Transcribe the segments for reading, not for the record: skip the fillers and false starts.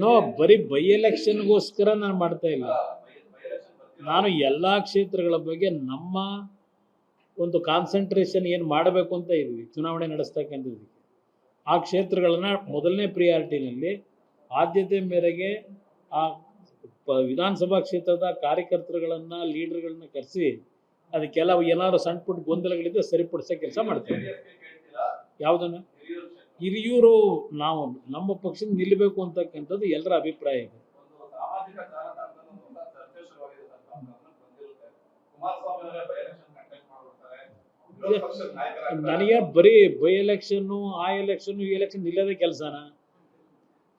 No, ಬರೀ by ಎಲೆಕ್ಷನ್ಗೋಸ್ಕರ ನಾನು ಮಾಡ್ತಾ ಇಲ್ಲ. ನಾನು ಎಲ್ಲ ಕ್ಷೇತ್ರಗಳ ಬಗ್ಗೆ ನಮ್ಮ ಒಂದು ಕಾನ್ಸಂಟ್ರೇಷನ್ ಏನು ಮಾಡಬೇಕು ಅಂತ ಇದ್ವಿ ಚುನಾವಣೆ ನಡೆಸ್ತಕ್ಕಂಥದ್ದು. ಆ ಕ್ಷೇತ್ರಗಳನ್ನ ಮೊದಲನೇ ಪ್ರಿಯಾರಿಟಿನಲ್ಲಿ ಆದ್ಯತೆ ಮೇರೆಗೆ ಆ ವಿಧಾನಸಭಾ ಕ್ಷೇತ್ರದ ಕಾರ್ಯಕರ್ತರುಗಳನ್ನು ಲೀಡರ್ಗಳನ್ನ ಕರೆಸಿ ಅದಕ್ಕೆಲ್ಲ ಏನಾದ್ರು ಸಣ್ಣ ಪುಟ್ಟ ಗೊಂದಲಗಳಿದ್ರೆ ಸರಿಪಡಿಸೋ ಕೆಲಸ ಮಾಡ್ತೀವಿ. ಯಾವುದನ್ನು ಹಿರಿಯೂರು ನಾವು ನಮ್ಮ ಪಕ್ಷದ ನಿಲ್ಲಬೇಕು ಅಂತಕ್ಕಂಥದ್ದು ಎಲ್ಲರ ಅಭಿಪ್ರಾಯ ಇದೆ. ನನಗೆ ಬರೀ ಬೈ ಎಲೆಕ್ಷನ್ನು ಆ ಎಲೆಕ್ಷನ್ನು ಈ ಎಲೆಕ್ಷನ್ ನಿಲ್ಲದೇ ಕೆಲಸನ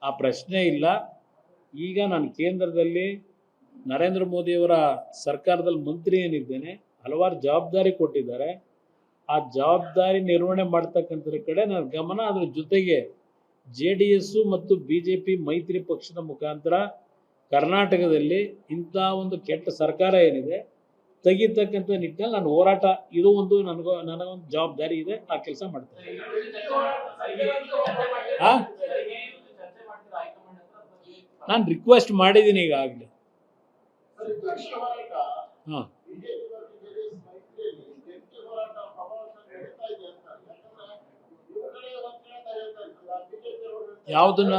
ಆ ಪ್ರಶ್ನೆ ಇಲ್ಲ. ಈಗ ನಾನು ಕೇಂದ್ರದಲ್ಲಿ ನರೇಂದ್ರ ಮೋದಿಯವರ ಸರ್ಕಾರದಲ್ಲಿ ಮಂತ್ರಿ ಏನಿದ್ದೇನೆ, ಹಲವಾರು ಜವಾಬ್ದಾರಿ ಕೊಟ್ಟಿದ್ದಾರೆ. ಆ ಜವಾಬ್ದಾರಿ ನಿರ್ವಹಣೆ ಮಾಡ್ತಕ್ಕಂಥದ್ರ ಕಡೆ ನನ್ನ ಗಮನ. ಅದ್ರ ಜೊತೆಗೆ JDS ಮತ್ತು BJP ಮೈತ್ರಿ ಪಕ್ಷದ ಮುಖಾಂತರ ಕರ್ನಾಟಕದಲ್ಲಿ ಇಂಥ ಒಂದು ಕೆಟ್ಟ ಸರ್ಕಾರ ಏನಿದೆ ತೆಗಿತಕ್ಕಂಥ ನಿಟ್ಟಿನಲ್ಲಿ ನಾನು ಹೋರಾಟ, ಇದು ಒಂದು ನನಗೊಂದು ಜವಾಬ್ದಾರಿ ಇದೆ. ಆ ಕೆಲಸ ಮಾಡ್ತೇನೆ. ನಾನು ರಿಕ್ವೆಸ್ಟ್ ಮಾಡಿದ್ದೀನಿ ಈಗಾಗಲೇ. ಹಾಂ, ಯಾವುದನ್ನ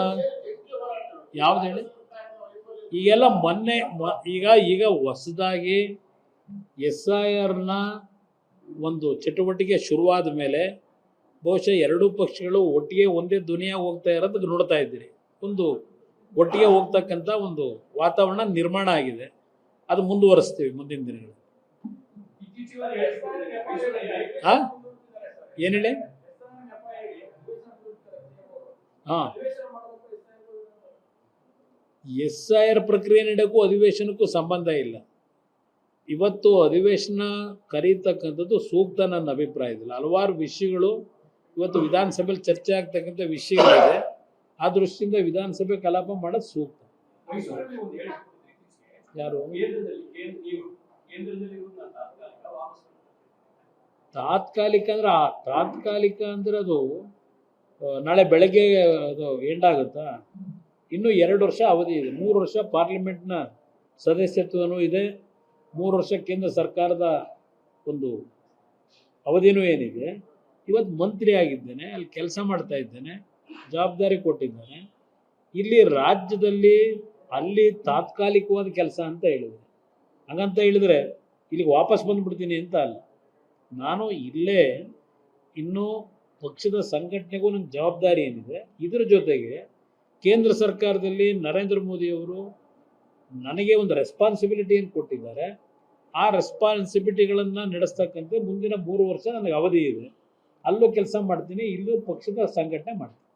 ಯಾವ್ದು ಹೇಳಿ? ಈಗೆಲ್ಲ ಮೊನ್ನೆ ಈಗ ಹೊಸದಾಗಿ SIRನ ಒಂದು ಚಟುವಟಿಕೆ ಶುರುವಾದ ಮೇಲೆ ಬಹುಶಃ ಎರಡೂ ಪಕ್ಷಗಳು ಒಟ್ಟಿಗೆ ಒಂದೇ ಧ್ವನಿಯಾಗಿ ಹೋಗ್ತಾ ಇರೋದಕ್ಕೆ ನೋಡ್ತಾ ಇದ್ದೀರಿ. ಒಂದು ಒಟ್ಟಿಗೆ ಹೋಗ್ತಕ್ಕಂಥ ಒಂದು ವಾತಾವರಣ ನಿರ್ಮಾಣ ಆಗಿದೆ. ಅದು ಮುಂದುವರಿಸ್ತೀವಿ ಮುಂದಿನ ದಿನಗಳು. ಹಾಂ, ಏನು ಹೇಳಿ? ಹಾಂ, SIR ಪ್ರಕ್ರಿಯೆ ನಡೆಯೋಕ್ಕೂ ಅಧಿವೇಶನಕ್ಕೂ ಸಂಬಂಧ ಇಲ್ಲ. ಇವತ್ತು ಅಧಿವೇಶನ ಕರೀತಕ್ಕಂಥದ್ದು ಸೂಕ್ತ ನನ್ನ ಅಭಿಪ್ರಾಯದಲ್ಲಿ. ಹಲವಾರು ವಿಷಯಗಳು ಇವತ್ತು ವಿಧಾನಸಭೆಯಲ್ಲಿ ಚರ್ಚೆ ಆಗ್ತಕ್ಕಂಥ ವಿಷಯಗಳಿದೆ. ಆ ದೃಷ್ಟಿಯಿಂದ ವಿಧಾನಸಭೆ ಕಲಾಪ ಮಾಡೋದು ಸೂಕ್ತ. ಯಾರು ತಾತ್ಕಾಲಿಕ ಅಂದ್ರೆ ಅದು ನಾಳೆ ಬೆಳಗ್ಗೆ ಅದು ಎಂಡ್ ಆಗುತ್ತಾ? ಇನ್ನೂ 2 ವರ್ಷ ಅವಧಿ ಇದೆ. 3 ವರ್ಷ ಪಾರ್ಲಿಮೆಂಟ್ನ ಸದಸ್ಯತ್ವನೂ ಇದೆ. 3 ವರ್ಷ ಕೇಂದ್ರ ಸರ್ಕಾರದ ಒಂದು ಅವಧಿನೂ ಏನಿದೆ. ಇವತ್ತು ಮಂತ್ರಿ ಆಗಿದ್ದೇನೆ, ಅಲ್ಲಿ ಕೆಲಸ ಮಾಡ್ತಾ ಇದ್ದೇನೆ, ಜವಾಬ್ದಾರಿ ಕೊಟ್ಟಿದ್ದಾನೆ. ಇಲ್ಲಿ ರಾಜ್ಯದಲ್ಲಿ ಅಲ್ಲಿ ತಾತ್ಕಾಲಿಕವಾದ ಕೆಲಸ ಅಂತ ಹೇಳಿದೆ. ಹಾಗಂತ ಹೇಳಿದ್ರೆ ಇಲ್ಲಿಗೆ ವಾಪಸ್ ಬಂದುಬಿಡ್ತೀನಿ ಅಂತ ಅಲ್ಲ. ನಾನು ಇಲ್ಲೇ ಇನ್ನೂ ಪಕ್ಷದ ಸಂಘಟನೆಗೂ ನಂಗೆ ಜವಾಬ್ದಾರಿ ಏನಿದೆ. ಇದರ ಜೊತೆಗೆ ಕೇಂದ್ರ ಸರ್ಕಾರದಲ್ಲಿ ನರೇಂದ್ರ ಮೋದಿಯವರು ನನಗೆ ಒಂದು ರೆಸ್ಪಾನ್ಸಿಬಿಲಿಟಿಯನ್ನು ಕೊಟ್ಟಿದ್ದಾರೆ. ಆ ರೆಸ್ಪಾನ್ಸಿಬಿಲಿಟಿಗಳನ್ನು ನಡೆಸ್ತಕ್ಕಂಥ ಮುಂದಿನ 3 ವರ್ಷ ನನಗೆ ಅವಧಿ ಇದೆ. ಅಲ್ಲೂ ಕೆಲಸ ಮಾಡ್ತೀನಿ, ಇಲ್ಲೂ ಪಕ್ಷದ ಸಂಘಟನೆ ಮಾಡ್ತೀನಿ.